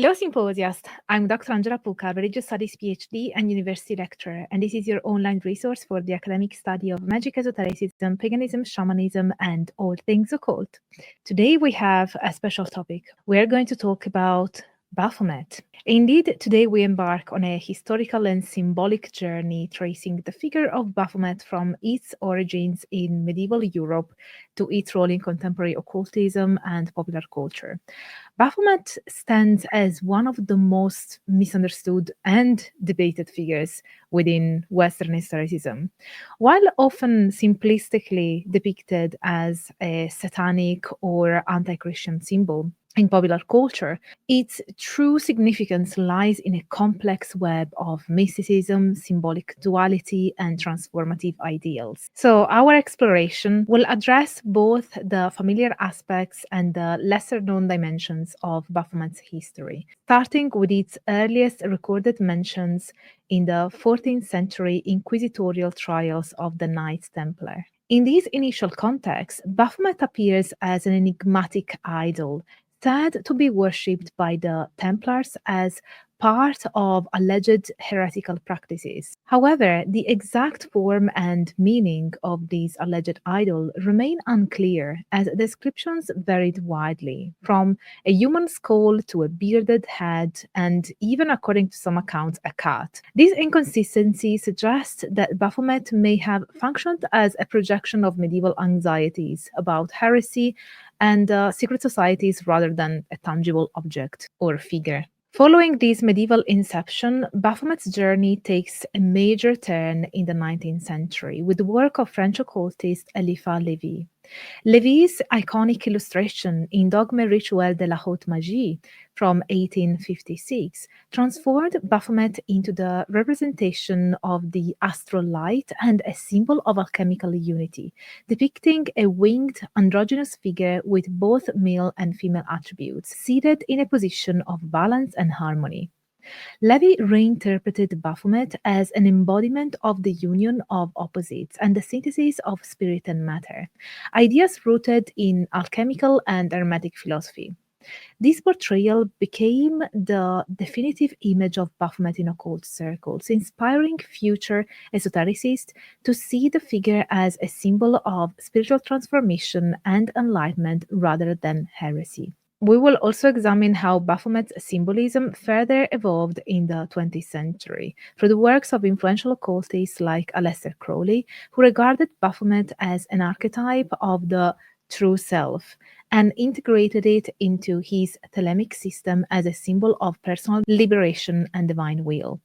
Hello, Symposiast. I'm Dr. Angela Puca, Religious Studies PhD and University Lecturer, and this is your online resource for the academic study of Magick, Esotericism, Paganism, Shamanism, and all things occult. Today we have a special topic. We're going to talk about Baphomet. Indeed, today we embark on a historical and symbolic journey tracing the figure of Baphomet from its origins in medieval Europe to its role in contemporary occultism and popular culture. Baphomet stands as one of the most misunderstood and debated figures within Western historicism. While often simplistically depicted as a satanic or anti-Christian symbol in popular culture, its true significance lies in a complex web of mysticism, symbolic duality, and transformative ideals. So, our exploration will address both the familiar aspects and the lesser known dimensions of Baphomet's history, starting with its earliest recorded mentions in the 14th century inquisitorial trials of the Knights Templar. In this initial context, Baphomet appears as an enigmatic idol said to be worshipped by the Templars as part of alleged heretical practices. However, the exact form and meaning of these alleged idol remain unclear, as descriptions varied widely, from a human skull to a bearded head, and even according to some accounts, a cat. This inconsistency suggests that Baphomet may have functioned as a projection of medieval anxieties about heresy and secret societies rather than a tangible object or figure. Following this medieval inception, Baphomet's journey takes a major turn in the 19th century with the work of French occultist Eliphas Lévi. Lévi's iconic illustration in Dogme Rituel de la Haute Magie from 1856 transformed Baphomet into the representation of the astral light and a symbol of alchemical unity, depicting a winged androgynous figure with both male and female attributes, seated in a position of balance and harmony. Lévi reinterpreted Baphomet as an embodiment of the union of opposites and the synthesis of spirit and matter, ideas rooted in alchemical and hermetic philosophy. This portrayal became the definitive image of Baphomet in occult circles, inspiring future esotericists to see the figure as a symbol of spiritual transformation and enlightenment rather than heresy. We will also examine how Baphomet's symbolism further evolved in the 20th century through the works of influential occultists like Aleister Crowley, who regarded Baphomet as an archetype of the true self and integrated it into his thelemic system as a symbol of personal liberation and divine will.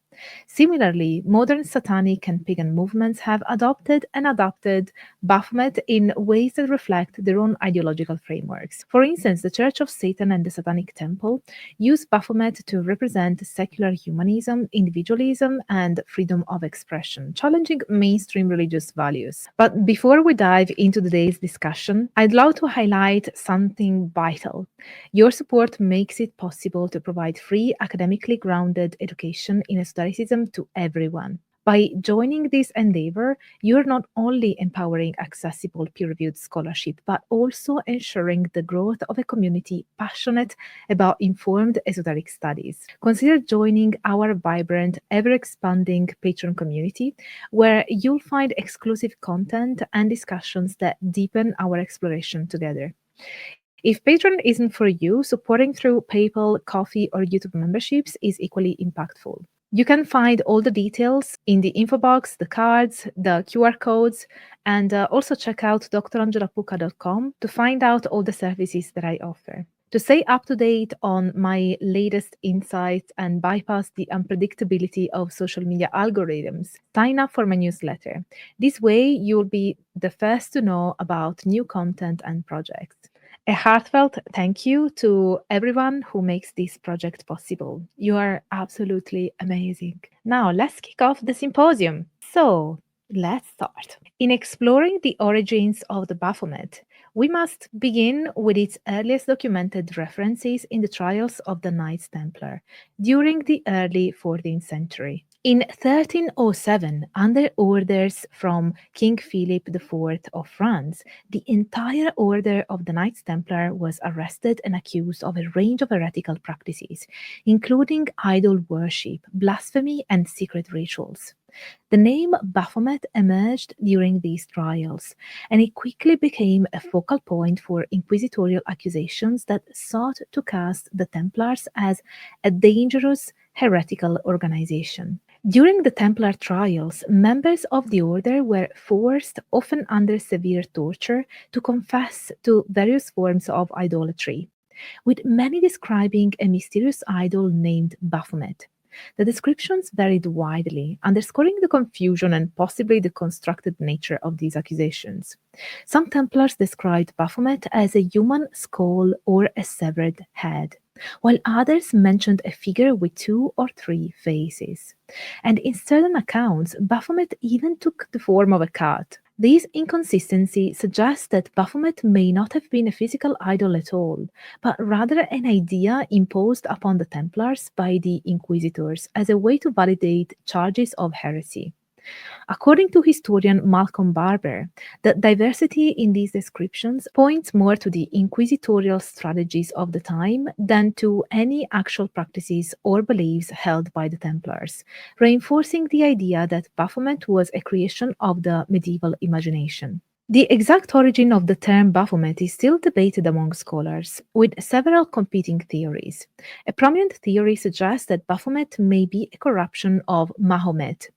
Similarly, modern satanic and pagan movements have adopted and adapted Baphomet in ways that reflect their own ideological frameworks. For instance, the Church of Satan and the Satanic Temple use Baphomet to represent secular humanism, individualism, and freedom of expression, challenging mainstream religious values. But before we dive into today's discussion, I'd love to highlight something vital. Your support makes it possible to provide free, academically grounded education in esotericism to everyone. By joining this endeavor, you're not only empowering accessible peer-reviewed scholarship, but also ensuring the growth of a community passionate about informed esoteric studies. Consider joining our vibrant, ever-expanding Patreon community, where you'll find exclusive content and discussions that deepen our exploration together. If Patreon isn't for you, supporting through PayPal, Ko-fi, or YouTube memberships is equally impactful. You can find all the details in the info box, the cards, the QR codes, and also check out drangelapuca.com to find out all the services that I offer. To stay up to date on my latest insights and bypass the unpredictability of social media algorithms, sign up for my newsletter. This way, you'll be the first to know about new content and projects. A heartfelt thank you to everyone who makes this project possible. You are absolutely amazing. Now, let's kick off the symposium. So, let's start. In exploring the origins of the Baphomet, we must begin with its earliest documented references in the trials of the Knights Templar during the early 14th century. In 1307, under orders from King Philip IV of France, the entire order of the Knights Templar was arrested and accused of a range of heretical practices, including idol worship, blasphemy, and secret rituals. The name Baphomet emerged during these trials, and it quickly became a focal point for inquisitorial accusations that sought to cast the Templars as a dangerous heretical organization. During the Templar trials, members of the order were forced, often under severe torture, to confess to various forms of idolatry, with many describing a mysterious idol named Baphomet. The descriptions varied widely, underscoring the confusion and possibly the constructed nature of these accusations. Some Templars described Baphomet as a human skull or a severed head, while others mentioned a figure with 2 or 3 faces. And in certain accounts, Baphomet even took the form of a cat. This inconsistency suggests that Baphomet may not have been a physical idol at all, but rather an idea imposed upon the Templars by the Inquisitors as a way to validate charges of heresy. According to historian Malcolm Barber, the diversity in these descriptions points more to the inquisitorial strategies of the time than to any actual practices or beliefs held by the Templars, reinforcing the idea that Baphomet was a creation of the medieval imagination. The exact origin of the term Baphomet is still debated among scholars, with several competing theories. A prominent theory suggests that Baphomet may be a corruption of Mahomet,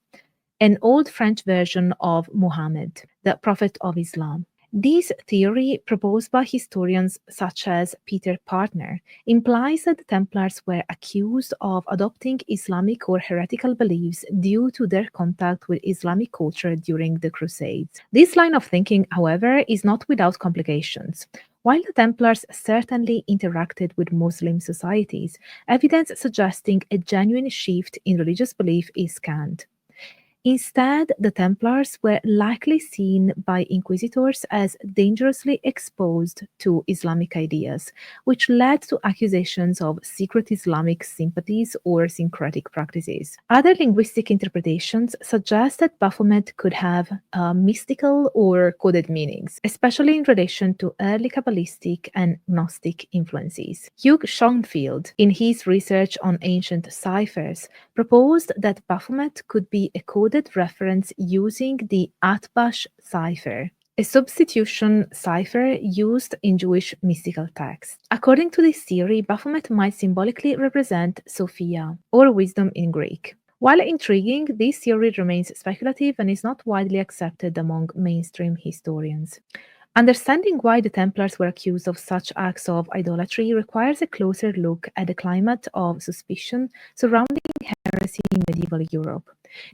an old French version of Muhammad, the prophet of Islam. This theory, proposed by historians such as Peter Partner, implies that the Templars were accused of adopting Islamic or heretical beliefs due to their contact with Islamic culture during the Crusades. This line of thinking, however, is not without complications. While the Templars certainly interacted with Muslim societies, evidence suggesting a genuine shift in religious belief is scant. Instead, the Templars were likely seen by inquisitors as dangerously exposed to Islamic ideas, which led to accusations of secret Islamic sympathies or syncretic practices. Other linguistic interpretations suggest that Baphomet could have mystical or coded meanings, especially in relation to early Kabbalistic and Gnostic influences. Hugh Schonfield, in his research on ancient ciphers, proposed that Baphomet could be a coded reference using the Atbash cipher, a substitution cipher used in Jewish mystical texts. According to this theory, Baphomet might symbolically represent Sophia, or wisdom in Greek. While intriguing, this theory remains speculative and is not widely accepted among mainstream historians. Understanding why the Templars were accused of such acts of idolatry requires a closer look at the climate of suspicion surrounding heresy in medieval Europe.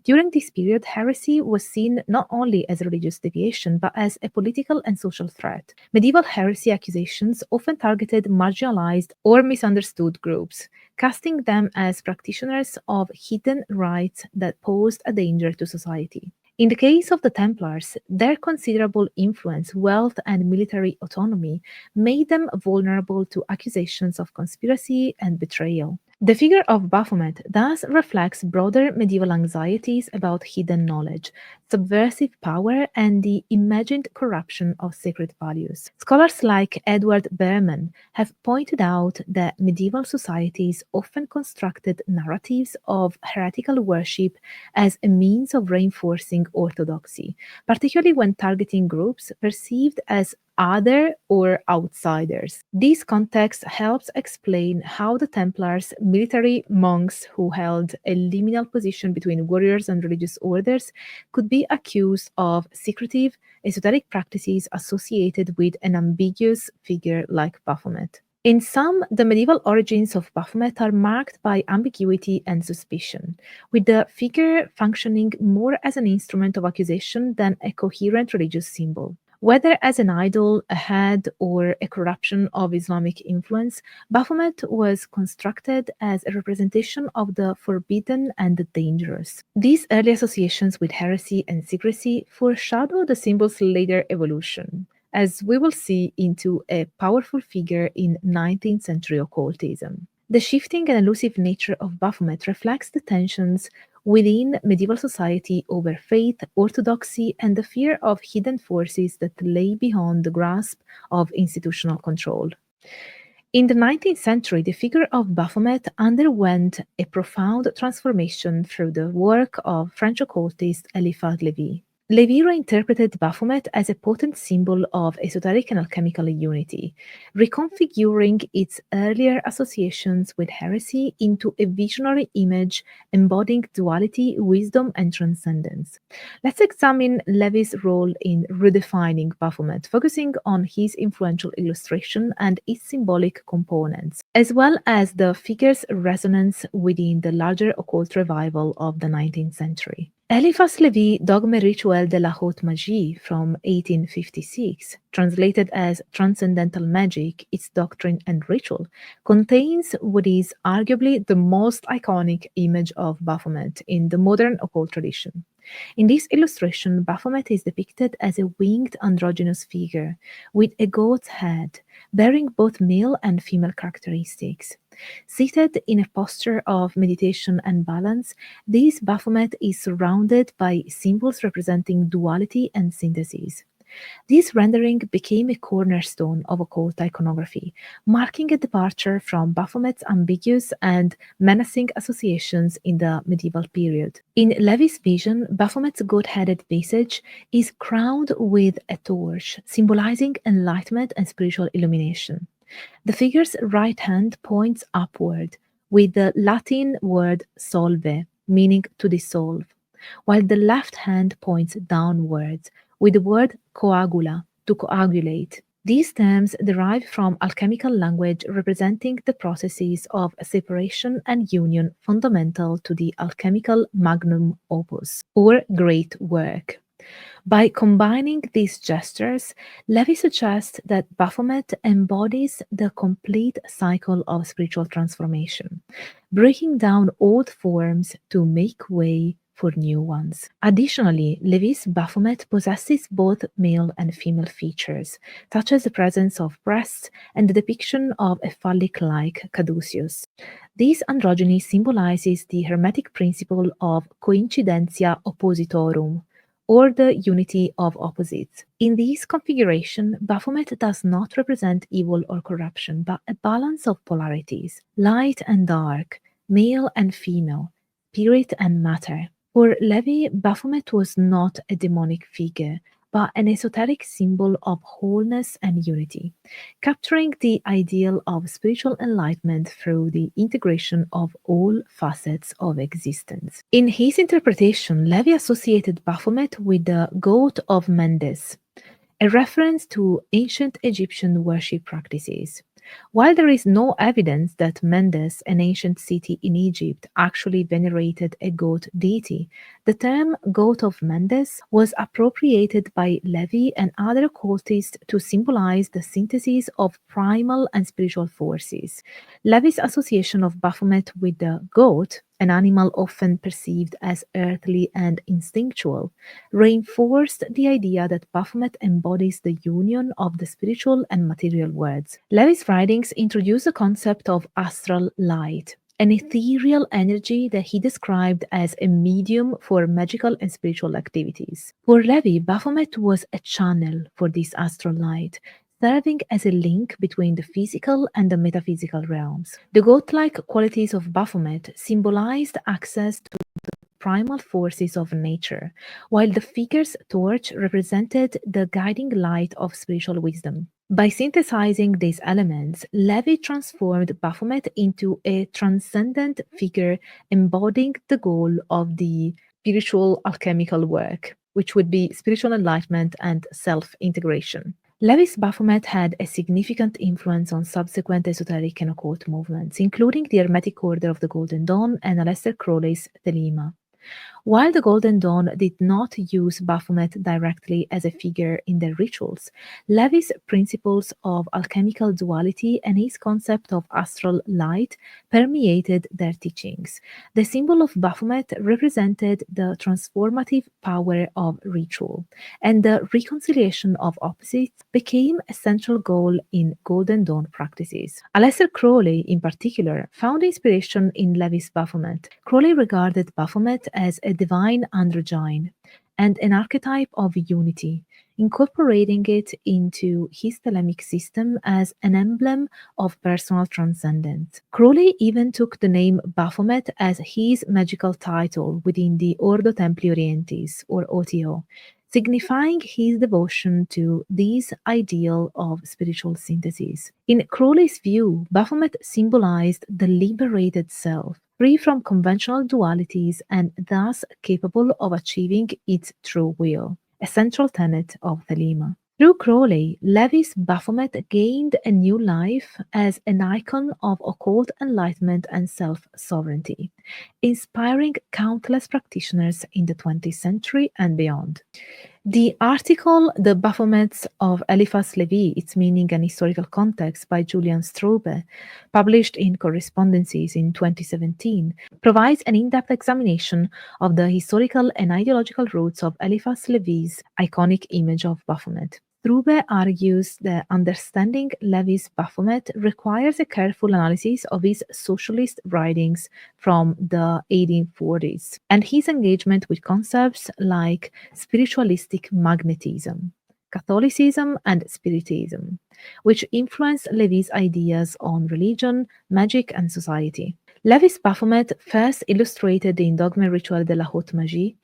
During this period, heresy was seen not only as a religious deviation, but as a political and social threat. Medieval heresy accusations often targeted marginalized or misunderstood groups, casting them as practitioners of hidden rites that posed a danger to society. In the case of the Templars, their considerable influence, wealth, and military autonomy made them vulnerable to accusations of conspiracy and betrayal. The figure of Baphomet thus reflects broader medieval anxieties about hidden knowledge, subversive power, and the imagined corruption of sacred values. Scholars like Edward Burman have pointed out that medieval societies often constructed narratives of heretical worship as a means of reinforcing orthodoxy, particularly when targeting groups perceived as other or outsiders. This context helps explain how the Templars, military monks who held a liminal position between warriors and religious orders, could be accused of secretive, esoteric practices associated with an ambiguous figure like Baphomet. In sum, the medieval origins of Baphomet are marked by ambiguity and suspicion, with the figure functioning more as an instrument of accusation than a coherent religious symbol. Whether as an idol, a head, or a corruption of Islamic influence, Baphomet was constructed as a representation of the forbidden and the dangerous. These early associations with heresy and secrecy foreshadow the symbol's later evolution, as we will see, into a powerful figure in 19th century occultism. The shifting and elusive nature of Baphomet reflects the tensions within medieval society over faith, orthodoxy, and the fear of hidden forces that lay beyond the grasp of institutional control. In the 19th century, the figure of Baphomet underwent a profound transformation through the work of French occultist Eliphas Lévi. Lévi reinterpreted Baphomet as a potent symbol of esoteric and alchemical unity, reconfiguring its earlier associations with heresy into a visionary image embodying duality, wisdom, and transcendence. Let's examine Lévi's role in redefining Baphomet, focusing on his influential illustration and its symbolic components, as well as the figure's resonance within the larger occult revival of the 19th century. Eliphas Lévi Dogme Rituel de la Haute Magie from 1856, translated as Transcendental Magic, Its Doctrine and Ritual, contains what is arguably the most iconic image of Baphomet in the modern occult tradition. In this illustration, Baphomet is depicted as a winged androgynous figure with a goat's head, bearing both male and female characteristics. Seated in a posture of meditation and balance, this Baphomet is surrounded by symbols representing duality and synthesis. This rendering became a cornerstone of occult iconography, marking a departure from Baphomet's ambiguous and menacing associations in the medieval period. In Lévi's vision, Baphomet's goat-headed visage is crowned with a torch, symbolizing enlightenment and spiritual illumination. The figure's right hand points upward, with the Latin word solve, meaning to dissolve, while the left hand points downwards, with the word coagula, to coagulate. These terms derive from alchemical language representing the processes of separation and union fundamental to the alchemical magnum opus, or great work. By combining these gestures, Lévi suggests that Baphomet embodies the complete cycle of spiritual transformation, breaking down old forms to make way for new ones. Additionally, Lévi's Baphomet possesses both male and female features, such as the presence of breasts and the depiction of a phallic-like caduceus. This androgyny symbolizes the Hermetic principle of coincidentia oppositorum, or the unity of opposites. In this configuration, Baphomet does not represent evil or corruption, but a balance of polarities, light and dark, male and female, spirit and matter. For Lévi, Baphomet was not a demonic figure, but an esoteric symbol of wholeness and unity, capturing the ideal of spiritual enlightenment through the integration of all facets of existence. In his interpretation, Lévi associated Baphomet with the goat of Mendes, a reference to ancient Egyptian worship practices. While there is no evidence that Mendes, an ancient city in Egypt, actually venerated a goat deity, the term goat of Mendes was appropriated by Lévi and other occultists to symbolize the synthesis of primal and spiritual forces. Lévi's association of Baphomet with the goat, an animal often perceived as earthly and instinctual, reinforced the idea that Baphomet embodies the union of the spiritual and material worlds. Lévi's writings introduce the concept of astral light, an ethereal energy that he described as a medium for magical and spiritual activities. For Lévi, Baphomet was a channel for this astral light, serving as a link between the physical and the metaphysical realms. The goat-like qualities of Baphomet symbolized access to the primal forces of nature, while the figure's torch represented the guiding light of spiritual wisdom. By synthesizing these elements, Lévi transformed Baphomet into a transcendent figure embodying the goal of the spiritual alchemical work, which would be spiritual enlightenment and self-integration. Lévi's Baphomet had a significant influence on subsequent esoteric and occult movements, including the Hermetic Order of the Golden Dawn and Aleister Crowley's Thelema. While the Golden Dawn did not use Baphomet directly as a figure in their rituals, Lévi's principles of alchemical duality and his concept of astral light permeated their teachings. The symbol of Baphomet represented the transformative power of ritual, and the reconciliation of opposites became a central goal in Golden Dawn practices. Aleister Crowley, in particular, found inspiration in Lévi's Baphomet. Crowley regarded Baphomet as a divine androgyne and an archetype of unity, incorporating it into his Thelemic system as an emblem of personal transcendence. Crowley even took the name Baphomet as his magical title within the Ordo Templi Orientis, or OTO, signifying his devotion to this ideal of spiritual synthesis. In Crowley's view, Baphomet symbolized the liberated self, free from conventional dualities and thus capable of achieving its true will, a central tenet of Thelema. Through Crowley, Lévi's Baphomet gained a new life as an icon of occult enlightenment and self-sovereignty, inspiring countless practitioners in the 20th century and beyond. The article The Baphomets of Eliphas Lévi, Its Meaning and Historical Context by Julian Straube, published in Correspondences in 2017, provides an in-depth examination of the historical and ideological roots of Eliphas Lévi's iconic image of Baphomet. Straube argues that understanding Lévi's Baphomet requires a careful analysis of his socialist writings from the 1840s and his engagement with concepts like spiritualistic magnetism, Catholicism, and Spiritism, which influenced Lévi's ideas on religion, magic, and society. Lévi's Baphomet, first illustrated in Dogme Rituel de la Haute Magie,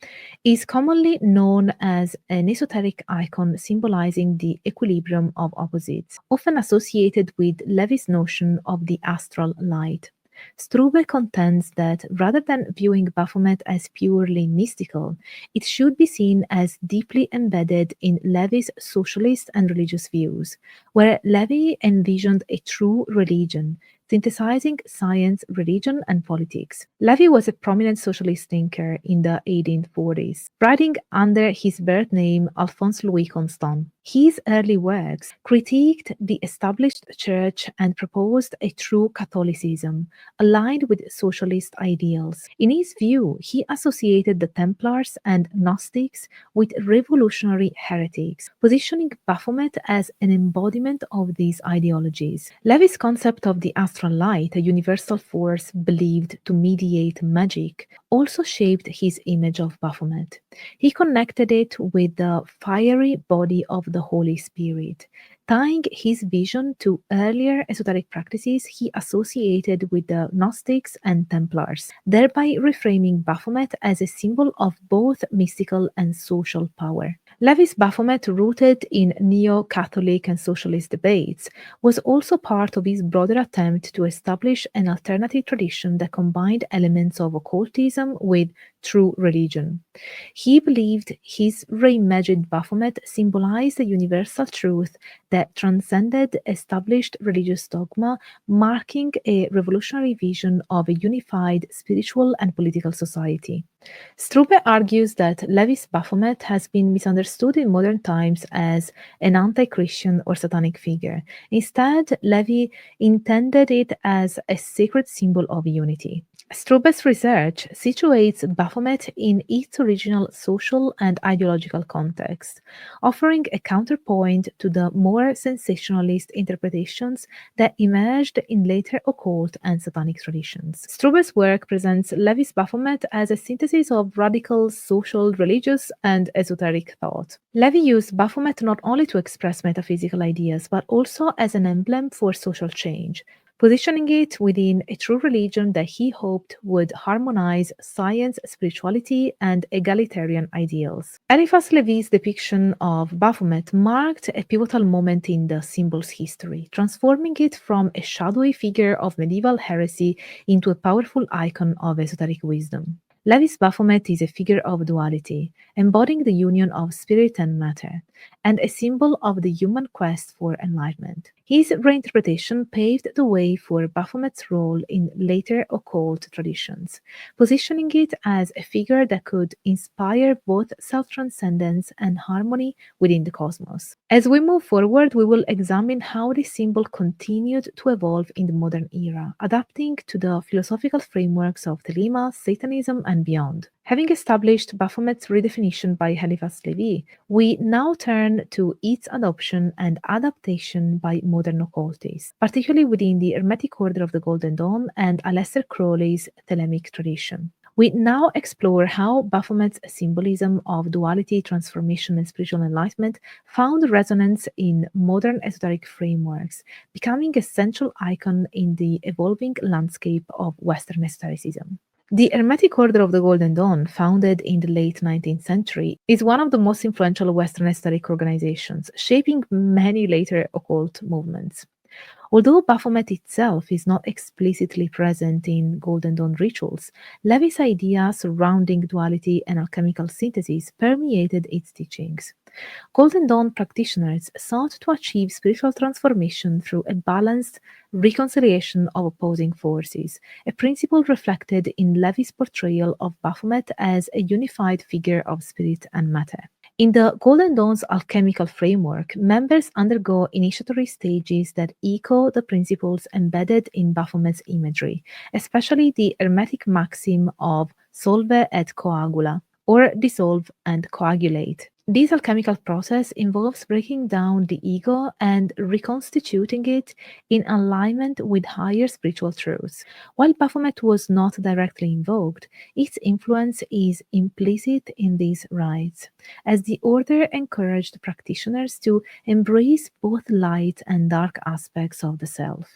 is commonly known as an esoteric icon symbolizing the equilibrium of opposites, often associated with Lévi's notion of the astral light. Straube contends that rather than viewing Baphomet as purely mystical, it should be seen as deeply embedded in Lévi's socialist and religious views, where Lévi envisioned a true religion, synthesizing science, religion, and politics. Lévi was a prominent socialist thinker in the 1840s, writing under his birth name Alphonse Louis Constant. His early works critiqued the established church and proposed a true Catholicism, aligned with socialist ideals. In his view, he associated the Templars and Gnostics with revolutionary heretics, positioning Baphomet as an embodiment of these ideologies. Lévi's concept of the astral light, a universal force believed to mediate magic, also shaped his image of Baphomet. He connected it with the fiery body of the Holy Spirit, tying his vision to earlier esoteric practices he associated with the Gnostics and Templars, thereby reframing Baphomet as a symbol of both mystical and social power. Lévi's Baphomet, rooted in neo-Catholic and socialist debates, was also part of his broader attempt to establish an alternative tradition that combined elements of occultism with true religion. He believed his reimagined Baphomet symbolized a universal truth that transcended established religious dogma, marking a revolutionary vision of a unified spiritual and political society. Straube argues that Lévi's Baphomet has been misunderstood in modern times as an anti-Christian or satanic figure. Instead, Lévi intended it as a sacred symbol of unity. Straube's research situates Baphomet in its original social and ideological context, offering a counterpoint to the more sensationalist interpretations that emerged in later occult and satanic traditions. Straube's work presents Lévi's Baphomet as a synthesis of radical social, religious, and esoteric thought. Lévi used Baphomet not only to express metaphysical ideas, but also as an emblem for social change, positioning it within a true religion that he hoped would harmonize science, spirituality, and egalitarian ideals. Eliphas Lévi's depiction of Baphomet marked a pivotal moment in the symbol's history, transforming it from a shadowy figure of medieval heresy into a powerful icon of esoteric wisdom. Lévi's Baphomet is a figure of duality, embodying the union of spirit and matter, and a symbol of the human quest for enlightenment. His reinterpretation paved the way for Baphomet's role in later occult traditions, positioning it as a figure that could inspire both self-transcendence and harmony within the cosmos. As we move forward, we will examine how this symbol continued to evolve in the modern era, adapting to the philosophical frameworks of Thelema, Satanism, and beyond. Having established Baphomet's redefinition by Eliphas Lévi, we now turn to its adoption and adaptation by modern occultists, particularly within the Hermetic Order of the Golden Dawn and Aleister Crowley's Thelemic tradition. We now explore how Baphomet's symbolism of duality, transformation, and spiritual enlightenment found resonance in modern esoteric frameworks, becoming a central icon in the evolving landscape of Western esotericism. The Hermetic Order of the Golden Dawn, founded in the late 19th century, is one of the most influential Western esoteric organizations, shaping many later occult movements. Although Baphomet itself is not explicitly present in Golden Dawn rituals, Levi's ideas surrounding duality and alchemical synthesis permeated its teachings. Golden Dawn practitioners sought to achieve spiritual transformation through a balanced reconciliation of opposing forces, a principle reflected in Levi's portrayal of Baphomet as a unified figure of spirit and matter. In the Golden Dawn's alchemical framework, members undergo initiatory stages that echo the principles embedded in Baphomet's imagery, especially the Hermetic maxim of solve et coagula, or dissolve and coagulate. This alchemical process involves breaking down the ego and reconstituting it in alignment with higher spiritual truths. While Baphomet was not directly invoked, its influence is implicit in these rites, as the order encouraged practitioners to embrace both light and dark aspects of the self.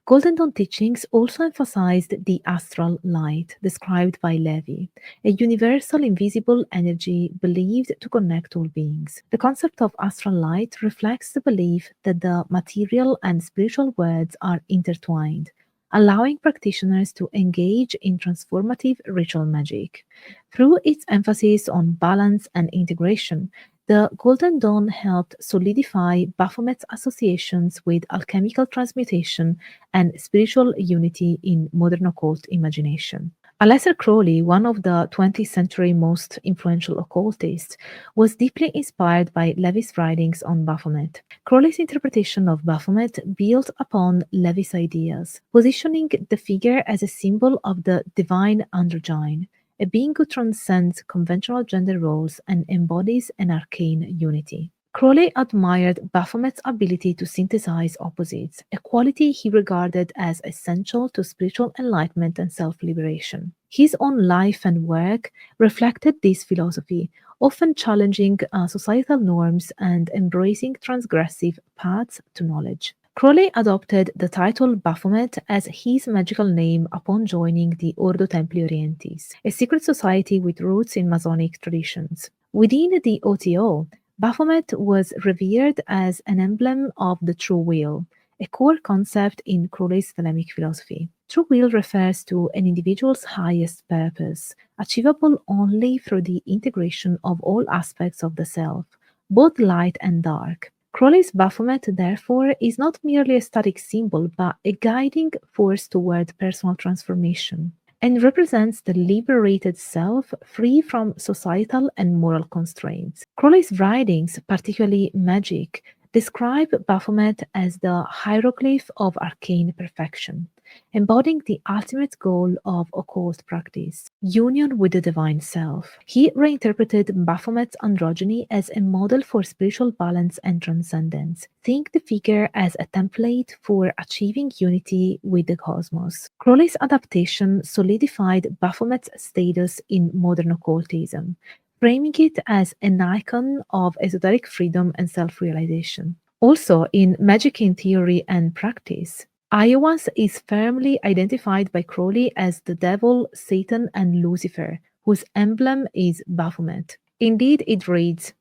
Golden Dawn teachings also emphasized the astral light, described by Lévi, a universal invisible energy believed to connect all beings. The concept of astral light reflects the belief that the material and spiritual worlds are intertwined, allowing practitioners to engage in transformative ritual magic. Through its emphasis on balance and integration, the Golden Dawn helped solidify Baphomet's associations with alchemical transmutation and spiritual unity in modern occult imagination. Aleister Crowley, one of the 20th century most influential occultists, was deeply inspired by Levi's writings on Baphomet. Crowley's interpretation of Baphomet built upon Levi's ideas, positioning the figure as a symbol of the divine androgyne, a being who transcends conventional gender roles and embodies an arcane unity. Crowley admired Baphomet's ability to synthesize opposites, a quality he regarded as essential to spiritual enlightenment and self-liberation. His own life and work reflected this philosophy, often challenging societal norms and embracing transgressive paths to knowledge. Crowley adopted the title Baphomet as his magical name upon joining the Ordo Templi Orientis, a secret society with roots in Masonic traditions. Within the OTO, Baphomet was revered as an emblem of the true will, a core concept in Crowley's Thelemic philosophy. True will refers to an individual's highest purpose, achievable only through the integration of all aspects of the self, both light and dark. Crowley's Baphomet, therefore, is not merely a static symbol, but a guiding force toward personal transformation, and represents the liberated self free from societal and moral constraints. Crowley's writings, particularly Magick, describe Baphomet as the hieroglyph of arcane perfection, embodying the ultimate goal of occult practice, union with the divine self. He reinterpreted Baphomet's androgyny as a model for spiritual balance and transcendence, seeing the figure as a template for achieving unity with the cosmos. Crowley's adaptation solidified Baphomet's status in modern occultism, framing it as an icon of esoteric freedom and self-realization. Also, in Magick in Theory and Practice, Iowas is firmly identified by Crowley as the devil, Satan, and Lucifer, whose emblem is Baphomet. Indeed, it reads,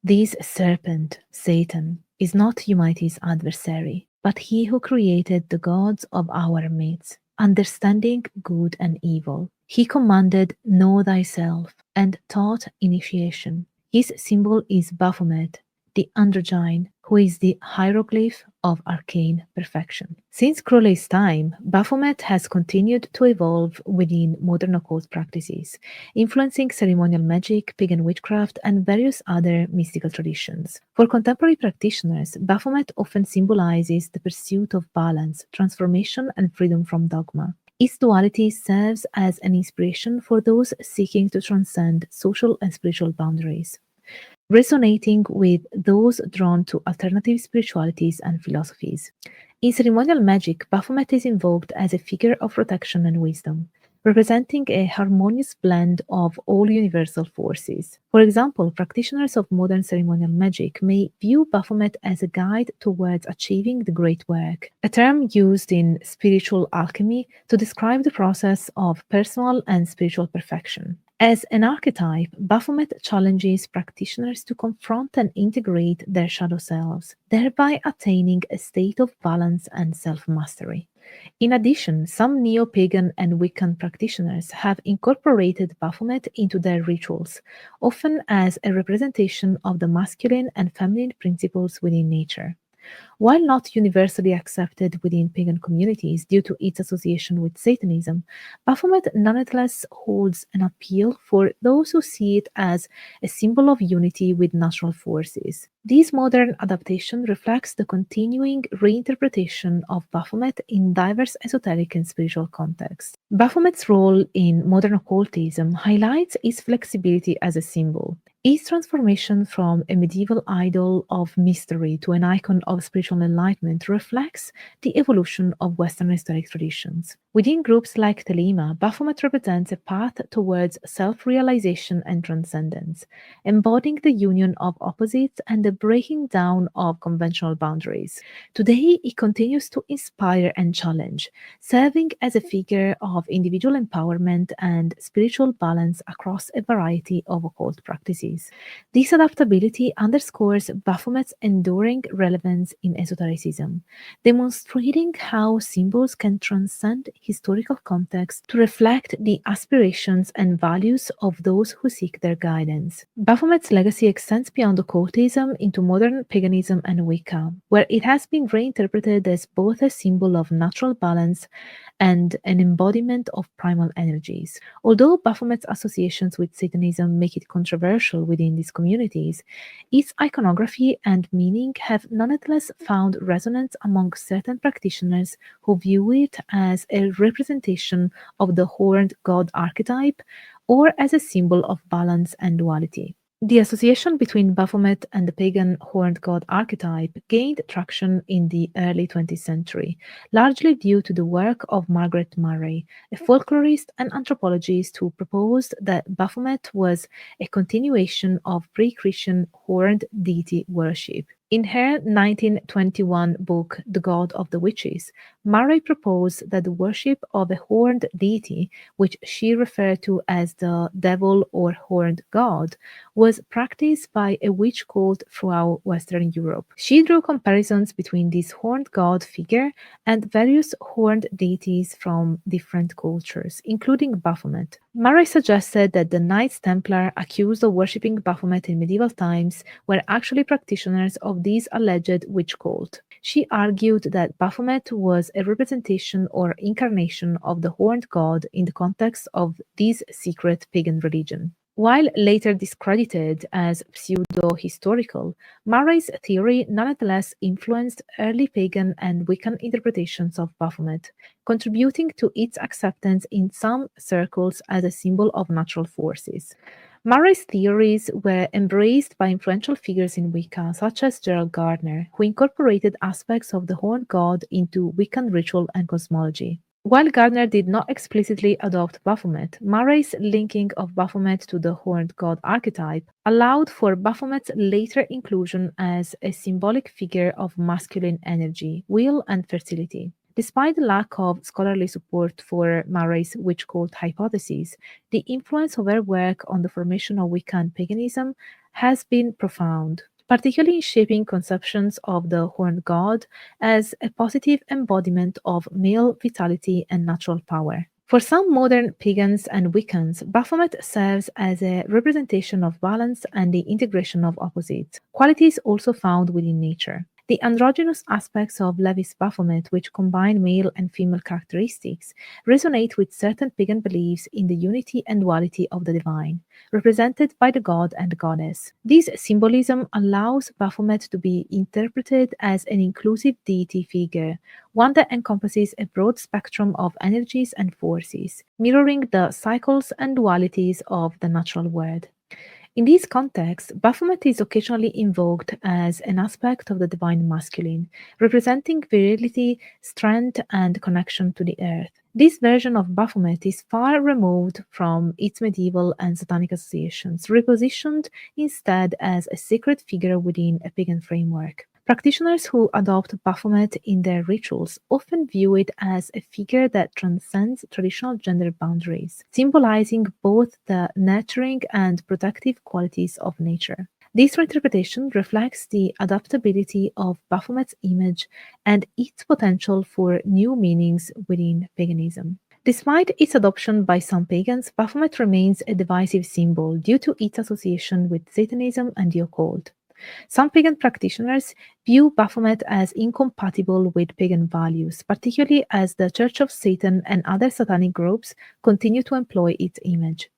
"This serpent, Satan, is not humanity's adversary, but he who created the gods of our myths. understanding good and evil. He commanded, "Know thyself," and taught initiation. His symbol is Baphomet, the androgyne, who is the hieroglyph of arcane perfection. Since Crowley's time, Baphomet has continued to evolve within modern occult practices, influencing ceremonial magic, pagan witchcraft, and various other mystical traditions. For contemporary practitioners, Baphomet often symbolizes the pursuit of balance, transformation, and freedom from dogma. Its duality serves as an inspiration for those seeking to transcend social and spiritual boundaries, resonating with those drawn to alternative spiritualities and philosophies. In ceremonial magic, Baphomet is invoked as a figure of protection and wisdom, representing a harmonious blend of all universal forces. For example, practitioners of modern ceremonial magic may view Baphomet as a guide towards achieving the great work, a term used in spiritual alchemy to describe the process of personal and spiritual perfection. As an archetype, Baphomet challenges practitioners to confront and integrate their shadow selves, thereby attaining a state of balance and self-mastery. In addition, some neo-pagan and Wiccan practitioners have incorporated Baphomet into their rituals, often as a representation of the masculine and feminine principles within nature. While not universally accepted within pagan communities due to its association with Satanism, Baphomet nonetheless holds an appeal for those who see it as a symbol of unity with natural forces. This modern adaptation reflects the continuing reinterpretation of Baphomet in diverse esoteric and spiritual contexts. Baphomet's role in modern occultism highlights its flexibility as a symbol. Its transformation from a medieval idol of mystery to an icon of spiritual enlightenment reflects the evolution of Western historic traditions. Within groups like Thelema, Baphomet represents a path towards self-realization and transcendence, embodying the union of opposites and the breaking down of conventional boundaries. Today, it continues to inspire and challenge, serving as a figure of individual empowerment and spiritual balance across a variety of occult practices. This adaptability underscores Baphomet's enduring relevance in esotericism, demonstrating how symbols can transcend historical context to reflect the aspirations and values of those who seek their guidance. Baphomet's legacy extends beyond occultism into modern paganism and Wicca, where it has been reinterpreted as both a symbol of natural balance and an embodiment of primal energies. Although Baphomet's associations with Satanism make it controversial within these communities, its iconography and meaning have nonetheless found resonance among certain practitioners who view it as a representation of the horned god archetype or as a symbol of balance and duality. The association between Baphomet and the pagan horned god archetype gained traction in the early 20th century, largely due to the work of Margaret Murray, a folklorist and anthropologist who proposed that Baphomet was a continuation of pre-Christian horned deity worship. In her 1921 book, The God of the Witches, Murray proposed that the worship of a horned deity, which she referred to as the devil or horned god, was practiced by a witch cult throughout Western Europe. She drew comparisons between this horned god figure and various horned deities from different cultures, including Baphomet. Murray suggested that the Knights Templar, accused of worshipping Baphomet in medieval times, were actually practitioners of this alleged witch cult. She argued that Baphomet was a representation or incarnation of the horned god in the context of this secret pagan religion. While later discredited as pseudo-historical, Murray's theory nonetheless influenced early pagan and Wiccan interpretations of Baphomet, contributing to its acceptance in some circles as a symbol of natural forces. Murray's theories were embraced by influential figures in Wicca, such as Gerald Gardner, who incorporated aspects of the horned god into Wiccan ritual and cosmology. While Gardner did not explicitly adopt Baphomet, Murray's linking of Baphomet to the horned god archetype allowed for Baphomet's later inclusion as a symbolic figure of masculine energy, will, and fertility. Despite the lack of scholarly support for Murray's witch cult hypothesis, the influence of her work on the formation of Wiccan paganism has been profound. particularly in shaping conceptions of the horned god as a positive embodiment of male vitality and natural power. For some modern pagans and Wiccans, Baphomet serves as a representation of balance and the integration of opposites, qualities also found within nature. The androgynous aspects of Lévi's Baphomet, which combine male and female characteristics, resonate with certain pagan beliefs in the unity and duality of the divine, represented by the god and goddess. This symbolism allows Baphomet to be interpreted as an inclusive deity figure, one that encompasses a broad spectrum of energies and forces, mirroring the cycles and dualities of the natural world. In this context, Baphomet is occasionally invoked as an aspect of the divine masculine, representing virility, strength, and connection to the earth. This version of Baphomet is far removed from its medieval and satanic associations, repositioned instead as a sacred figure within a pagan framework. Practitioners who adopt Baphomet in their rituals often view it as a figure that transcends traditional gender boundaries, symbolizing both the nurturing and protective qualities of nature. This reinterpretation reflects the adaptability of Baphomet's image and its potential for new meanings within paganism. Despite its adoption by some pagans, Baphomet remains a divisive symbol due to its association with Satanism and the occult. Some pagan practitioners view Baphomet as incompatible with pagan values, particularly as the Church of Satan and other satanic groups continue to employ its image.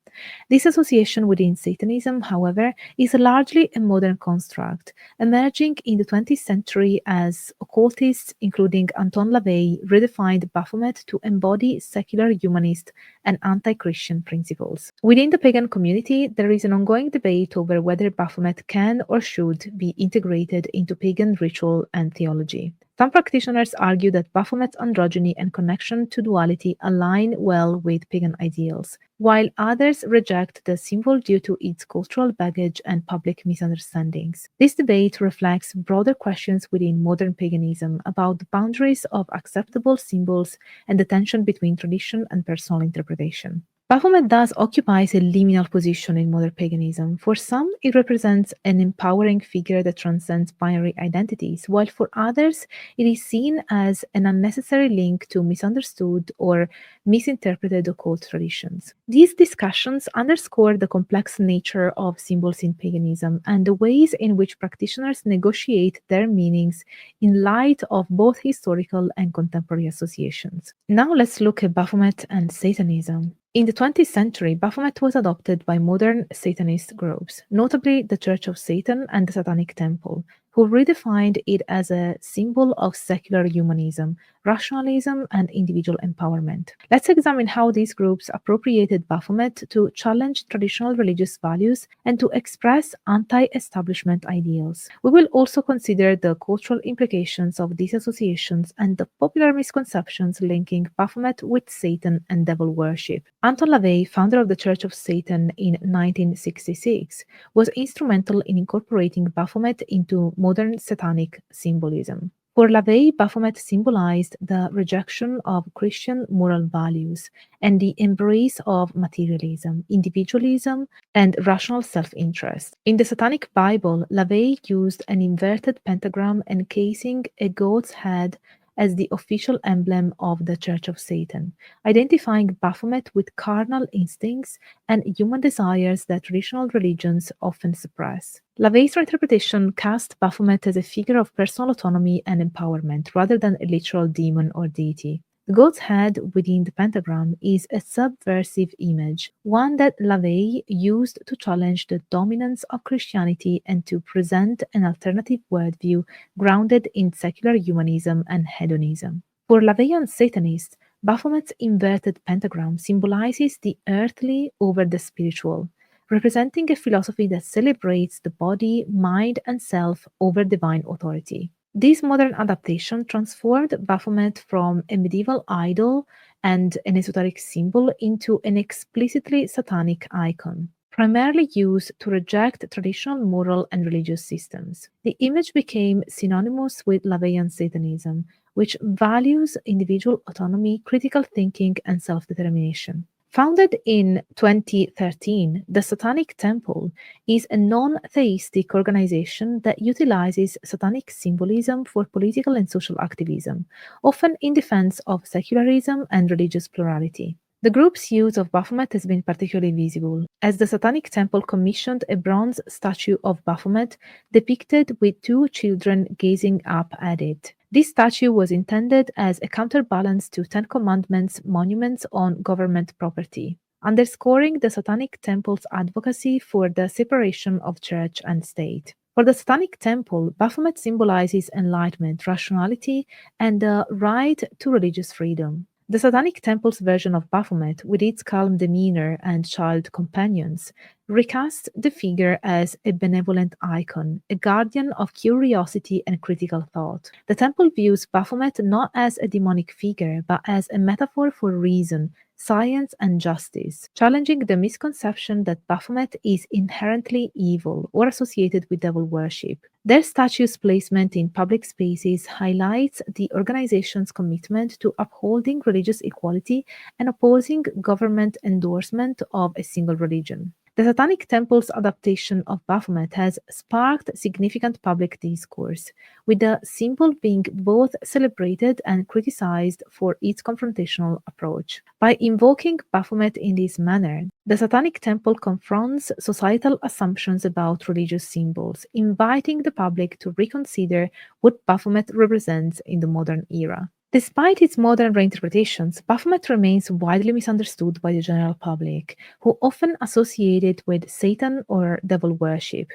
This association within Satanism, however, is largely a modern construct, emerging in the 20th century as occultists, including Anton LaVey, redefined Baphomet to embody secular humanist and anti-Christian principles. Within the pagan community, there is an ongoing debate over whether Baphomet can or should be integrated into pagan ritual and theology. Some practitioners argue that Baphomet's androgyny and connection to duality align well with pagan ideals, while others reject the symbol due to its cultural baggage and public misunderstandings. This debate reflects broader questions within modern paganism about the boundaries of acceptable symbols and the tension between tradition and personal interpretation. Baphomet thus occupies a liminal position in modern paganism. For some, it represents an empowering figure that transcends binary identities, while for others, it is seen as an unnecessary link to misunderstood or misinterpreted occult traditions. These discussions underscore the complex nature of symbols in paganism and the ways in which practitioners negotiate their meanings in light of both historical and contemporary associations. Now let's look at Baphomet and Satanism. In the 20th century, Baphomet was adopted by modern Satanist groups, notably the Church of Satan and the Satanic Temple, who redefined it as a symbol of secular humanism, rationalism, and individual empowerment. Let's examine how these groups appropriated Baphomet to challenge traditional religious values and to express anti-establishment ideals. We will also consider the cultural implications of these associations and the popular misconceptions linking Baphomet with Satan and devil worship. Anton LaVey, founder of the Church of Satan in 1966, was instrumental in incorporating Baphomet into modern satanic symbolism. For LaVey, Baphomet symbolized the rejection of Christian moral values and the embrace of materialism, individualism, and rational self-interest. In the Satanic Bible, LaVey used an inverted pentagram encasing a goat's head as the official emblem of the Church of Satan, identifying Baphomet with carnal instincts and human desires that traditional religions often suppress. LaVey's interpretation cast Baphomet as a figure of personal autonomy and empowerment rather than a literal demon or deity. The goat's head within the pentagram is a subversive image, one that LaVey used to challenge the dominance of Christianity and to present an alternative worldview grounded in secular humanism and hedonism. For LaVeyan Satanists, Baphomet's inverted pentagram symbolizes the earthly over the spiritual, representing a philosophy that celebrates the body, mind, and self over divine authority. This modern adaptation transformed Baphomet from a medieval idol and an esoteric symbol into an explicitly satanic icon, primarily used to reject traditional moral and religious systems. The image became synonymous with LaVeyan Satanism, which values individual autonomy, critical thinking, and self-determination. Founded in 2013, the Satanic Temple is a non-theistic organization that utilizes satanic symbolism for political and social activism, often in defense of secularism and religious plurality. The group's use of Baphomet has been particularly visible, as the Satanic Temple commissioned a bronze statue of Baphomet depicted with two children gazing up at it. This statue was intended as a counterbalance to Ten Commandments monuments on government property, underscoring the Satanic Temple's advocacy for the separation of church and state. For the Satanic Temple, Baphomet symbolizes enlightenment, rationality, and the right to religious freedom. The Satanic Temple's version of Baphomet, with its calm demeanor and child companions, recasts the figure as a benevolent icon, a guardian of curiosity and critical thought. The temple views Baphomet not as a demonic figure, but as a metaphor for reason, science, and justice, challenging the misconception that Baphomet is inherently evil or associated with devil worship. Their statue's placement in public spaces highlights the organization's commitment to upholding religious equality and opposing government endorsement of a single religion. The Satanic Temple's adaptation of Baphomet has sparked significant public discourse, with the symbol being both celebrated and criticized for its confrontational approach. By invoking Baphomet in this manner, the Satanic Temple confronts societal assumptions about religious symbols, inviting the public to reconsider what Baphomet represents in the modern era. Despite its modern reinterpretations, Baphomet remains widely misunderstood by the general public, who often associate it with Satan or devil worship.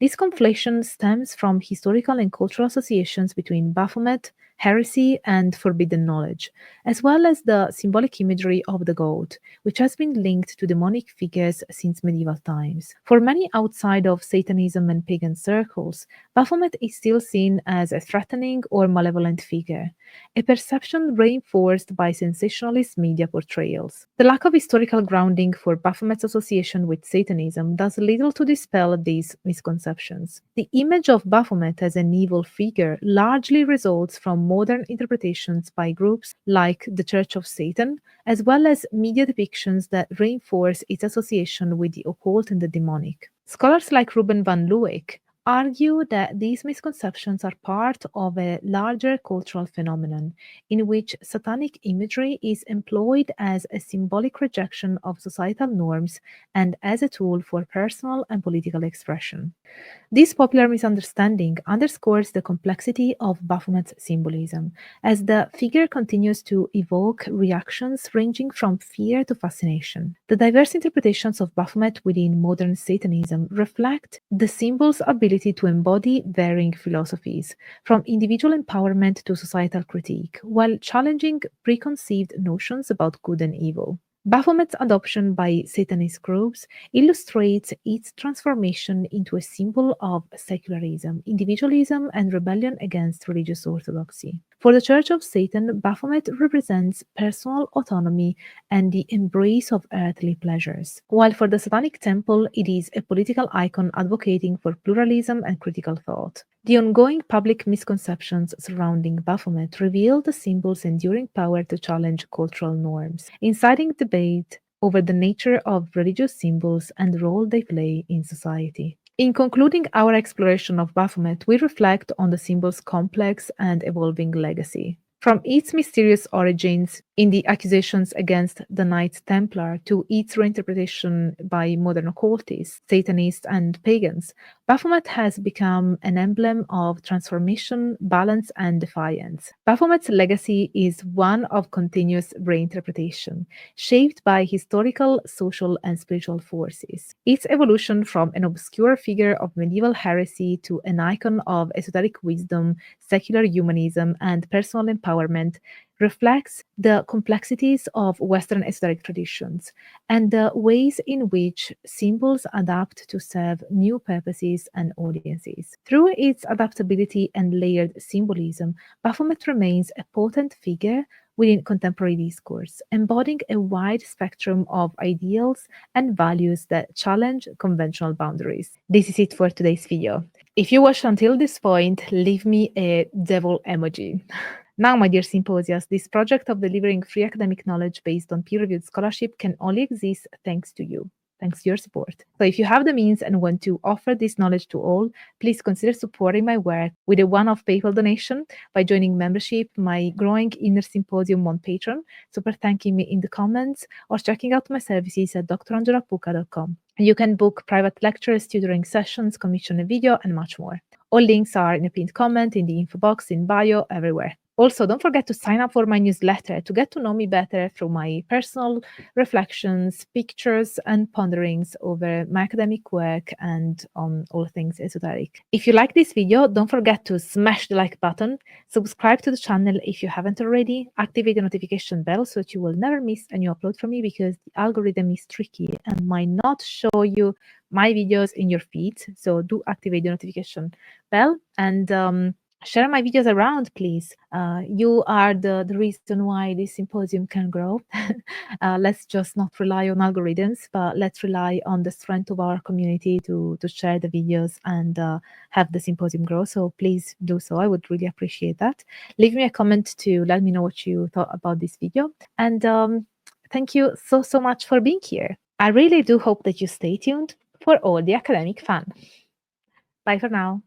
This conflation stems from historical and cultural associations between Baphomet, heresy, and forbidden knowledge, as well as the symbolic imagery of the goat, which has been linked to demonic figures since medieval times. For many outside of Satanism and pagan circles, Baphomet is still seen as a threatening or malevolent figure, a perception reinforced by sensationalist media portrayals. The lack of historical grounding for Baphomet's association with Satanism does little to dispel these misconceptions. The image of Baphomet as an evil figure largely results from modern interpretations by groups like the Church of Satan, as well as media depictions that reinforce its association with the occult and the demonic. Scholars like Ruben van Luwijk argue that these misconceptions are part of a larger cultural phenomenon in which satanic imagery is employed as a symbolic rejection of societal norms and as a tool for personal and political expression. This popular misunderstanding underscores the complexity of Baphomet's symbolism, as the figure continues to evoke reactions ranging from fear to fascination. The diverse interpretations of Baphomet within modern Satanism reflect the symbol's ability to embody varying philosophies, from individual empowerment to societal critique, while challenging preconceived notions about good and evil. Baphomet's adoption by Satanist groups illustrates its transformation into a symbol of secularism, individualism, and rebellion against religious orthodoxy. For the Church of Satan, Baphomet represents personal autonomy and the embrace of earthly pleasures, while for the Satanic Temple, it is a political icon advocating for pluralism and critical thought. The ongoing public misconceptions surrounding Baphomet reveal the symbol's enduring power to challenge cultural norms, inciting debate over the nature of religious symbols and the role they play in society. In concluding our exploration of Baphomet, we reflect on the symbol's complex and evolving legacy. From its mysterious origins in the accusations against the Knights Templar to its reinterpretation by modern occultists, Satanists, and pagans, Baphomet has become an emblem of transformation, balance, and defiance. Baphomet's legacy is one of continuous reinterpretation, shaped by historical, social, and spiritual forces. Its evolution from an obscure figure of medieval heresy to an icon of esoteric wisdom, secular humanism, and personal empowerment reflects the complexities of Western esoteric traditions and the ways in which symbols adapt to serve new purposes and audiences. Through its adaptability and layered symbolism, Baphomet remains a potent figure within contemporary discourse, embodying a wide spectrum of ideals and values that challenge conventional boundaries. This is it for today's video. If you watched until this point, leave me a devil emoji. Now, my dear Symposias, this project of delivering free academic knowledge based on peer-reviewed scholarship can only exist thanks to you. Thanks to your support. So if you have the means and want to offer this knowledge to all, please consider supporting my work with a one-off PayPal donation by joining membership, my growing Inner Symposium on Patreon, super thanking me in the comments, or checking out my services at drangelapuka.com. You can book private lectures, tutoring sessions, commission a video, and much more. All links are in a pinned comment, in the info box, in bio, everywhere. Also, don't forget to sign up for my newsletter to get to know me better through my personal reflections, pictures, and ponderings over my academic work and on all things esoteric. If you like this video, don't forget to smash the like button, subscribe to the channel if you haven't already, activate the notification bell so that you will never miss a new upload from me, because the algorithm is tricky and might not show you my videos in your feed. So do activate the notification bell and share my videos around, please. You are the reason why this symposium can grow. Let's just not rely on algorithms, but let's rely on the strength of our community to share the videos and have the symposium grow. So please do so. I would really appreciate that. Leave me a comment to let me know what you thought about this video. And thank you so much for being here. I really do hope that you stay tuned for all the academic fun. Bye for now.